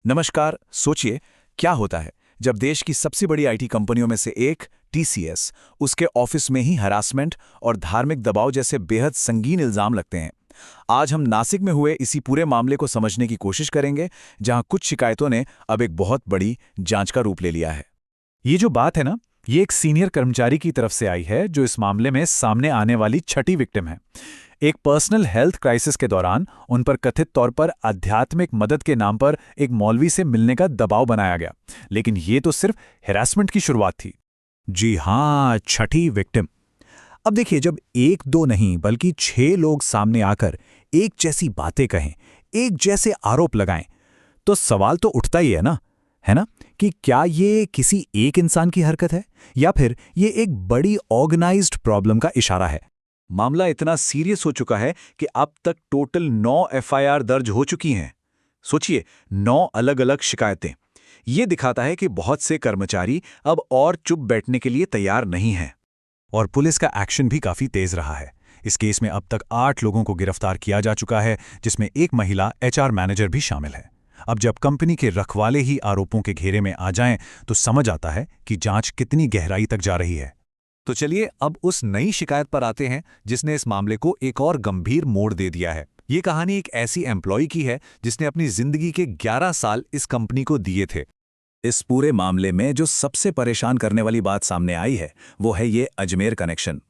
नमस्कार। सोचिए, क्या होता है जब देश की सबसे बड़ी आईटी कंपनियों में से एक टीसीएस, उसके ऑफिस में ही हरासमेंट और धार्मिक दबाव जैसे बेहद संगीन इल्जाम लगते हैं। आज हम नासिक में हुए इसी पूरे मामले को समझने की कोशिश करेंगे, जहां कुछ शिकायतों ने अब एक बहुत बड़ी जांच का रूप ले लिया है। ये जो बात है ना, ये एक सीनियर कर्मचारी की तरफ से आई है जो इस मामले में सामने आने वाली छठी विक्टिम है। एक पर्सनल हेल्थ क्राइसिस के दौरान उन पर कथित तौर पर आध्यात्मिक मदद के नाम पर एक मौलवी से मिलने का दबाव बनाया गया, लेकिन ये तो सिर्फ हैरासमेंट की शुरुआत थी। जी हाँ, छठी विक्टिम। अब देखिए, जब एक दो नहीं बल्कि 6 लोग सामने आकर एक जैसी बातें कहें, एक जैसे आरोप लगाएं, तो सवाल तो उठता ही है ना, कि क्या ये किसी एक इंसान की हरकत है या फिर ये एक बड़ी ऑर्गेनाइज्ड प्रॉब्लम का इशारा है। मामला इतना सीरियस हो चुका है कि अब तक टोटल 9 एफआईआर दर्ज हो चुकी हैं। सोचिए, 9 अलग अलग शिकायतें। ये दिखाता है कि बहुत से कर्मचारी अब और चुप बैठने के लिए तैयार नहीं हैं। और पुलिस का एक्शन भी काफी तेज रहा है। इस केस में अब तक 8 लोगों को गिरफ्तार किया जा चुका है, जिसमें एक महिला एचआर मैनेजर भी शामिल है। अब जब कंपनी के रखवाले ही आरोपों के घेरे में आ जाएं, तो समझ आता है कि जांच कितनी गहराई तक जा रही है। तो चलिए अब उस नई शिकायत पर आते हैं जिसने इस मामले को एक और गंभीर मोड़ दे दिया है। ये कहानी एक ऐसी एम्प्लॉय की है जिसने अपनी जिंदगी के 11 साल इस कंपनी को दिए थे। इस पूरे मामले में जो सबसे परेशान करने वाली बात सामने आई है, वो है ये अजमेर कनेक्शन।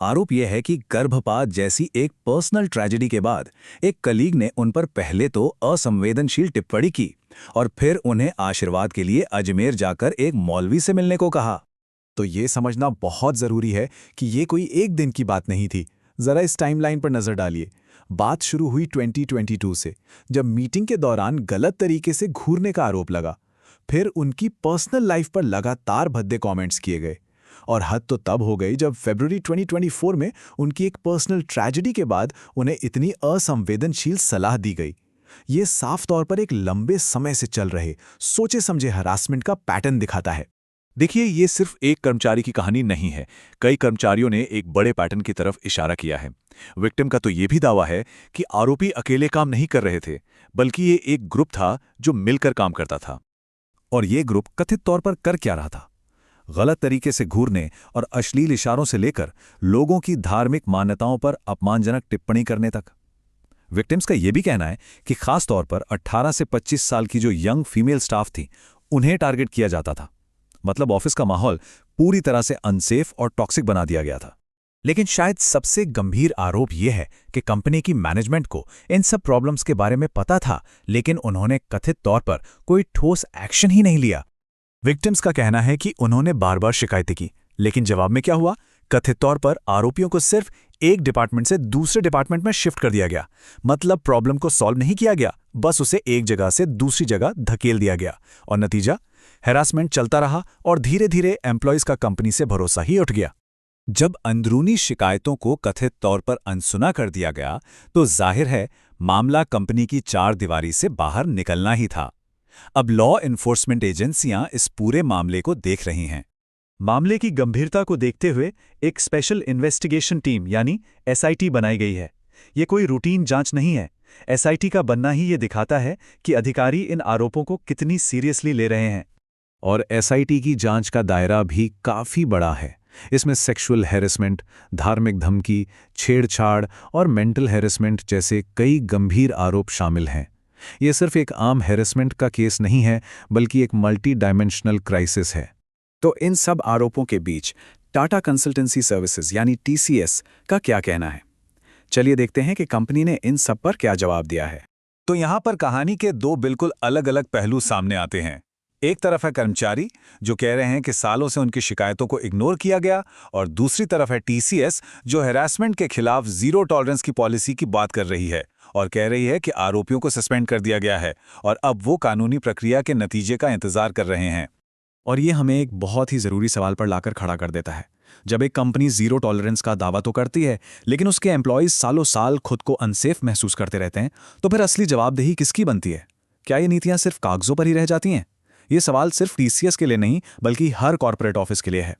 आरोप यह है कि गर्भपात जैसी एक पर्सनल ट्रेजेडी के बाद एक कलीग ने उन पर पहले तो असंवेदनशील टिप्पणी की और फिर उन्हें आशीर्वाद के लिए अजमेर जाकर एक मौलवी से मिलने को कहा। तो ये समझना बहुत ज़रूरी है कि ये कोई एक दिन की बात नहीं थी। ज़रा इस टाइमलाइन पर नज़र डालिए। बात शुरू हुई 2022 से, जब मीटिंग के दौरान गलत तरीके से घूरने का आरोप लगा। फिर उनकी पर्सनल लाइफ पर लगातार भद्दे कमेंट्स किए गए। और हद तो तब हो गई जब फरवरी 2024 में उनकी एक पर्सनल ट्रेजेडी के बाद उन्हें इतनी असंवेदनशील सलाह दी गई। ये साफ तौर पर एक लंबे समय से चल रहे सोचे समझे हरासमेंट का पैटर्न दिखाता है। देखिए, ये सिर्फ एक कर्मचारी की कहानी नहीं है। कई कर्मचारियों ने एक बड़े पैटर्न की तरफ इशारा किया है। विक्टिम का तो ये भी दावा है कि आरोपी अकेले काम नहीं कर रहे थे, बल्कि ये एक ग्रुप था जो मिलकर काम करता था। और ये ग्रुप कथित तौर पर कर क्या रहा था? गलत तरीके से घूरने और अश्लील इशारों से लेकर लोगों की धार्मिक मान्यताओं पर अपमानजनक टिप्पणी करने तक। विक्टिम्स का यह भी कहना है कि खास तौर पर 18 से 25 साल की जो यंग फीमेल स्टाफ थी, उन्हें टारगेट किया जाता था। मतलब ऑफिस का माहौल पूरी तरह से अनसेफ और टॉक्सिक बना दिया गया था। लेकिन शायद सबसे गंभीर आरोप यह है कि कंपनी की मैनेजमेंट को इन सब प्रॉब्लम्स के बारे में पता था, लेकिन उन्होंने कथित तौर पर कोई ठोस एक्शन ही नहीं लिया। विक्टिम्स का कहना है कि उन्होंने बार बार शिकायतें की, लेकिन जवाब में क्या हुआ? कथित तौर पर आरोपियों को सिर्फ एक डिपार्टमेंट से दूसरे डिपार्टमेंट में शिफ्ट कर दिया गया। मतलब प्रॉब्लम को सॉल्व नहीं किया गया, बस उसे एक जगह से दूसरी जगह धकेल दिया गया। और नतीजा, हैरासमेंट चलता रहा और धीरे धीरे एम्प्लॉयज का कंपनी से भरोसा ही उठ गया। जब अंदरूनी शिकायतों को कथित तौर पर अनसुना कर दिया गया, तो जाहिर है मामला कंपनी की चार दीवारी से बाहर निकलना ही था। अब लॉ एनफोर्समेंट एजेंसियां इस पूरे मामले को देख रही हैं। मामले की गंभीरता को देखते हुए एक स्पेशल इन्वेस्टिगेशन टीम यानी एसआईटी बनाई गई है। ये कोई रूटीन जांच नहीं है। एसआईटी का बनना ही ये दिखाता है कि अधिकारी इन आरोपों को कितनी सीरियसली ले रहे हैं। और एसआईटी की जांच का दायरा भी काफी बड़ा है। इसमें सेक्सुअल हैरेसमेंट, धार्मिक धमकी, छेड़छाड़ और मेंटल हैरेसमेंट जैसे कई गंभीर आरोप शामिल हैं। यह सिर्फ एक आम हैरेसमेंट का केस नहीं है, बल्कि एक मल्टी डायमेंशनल क्राइसिस है। तो इन सब आरोपों के बीच टाटा कंसल्टेंसी सर्विसेज यानी टीसीएस का क्या कहना है? चलिए देखते हैं कि कंपनी ने इन सब पर क्या जवाब दिया है। तो यहां पर कहानी के दो बिल्कुल अलग अलग पहलू सामने आते हैं। एक तरफ है कर्मचारी जो कह रहे हैं कि सालों से उनकी शिकायतों को इग्नोर किया गया, और दूसरी तरफ है टीसीएस जो हैरासमेंट के खिलाफ जीरो टॉलरेंस की पॉलिसी की बात कर रही है और कह रही है कि आरोपियों को सस्पेंड कर दिया गया है और अब वो कानूनी प्रक्रिया के नतीजे का इंतजार कर रहे हैं। और ये हमें एक बहुत ही ज़रूरी सवाल पर लाकर खड़ा कर देता है। जब एक कंपनी जीरो टॉलरेंस का दावा तो करती है, लेकिन उसके एम्प्लॉयज सालों साल खुद को अनसेफ महसूस करते रहते हैं, तो फिर असली जवाबदेही किसकी बनती है? क्या ये नीतियां सिर्फ कागजों पर ही रह जाती हैं? ये सवाल सिर्फ टीसीएस के लिए नहीं, बल्कि हर कॉर्पोरेट ऑफिस के लिए है।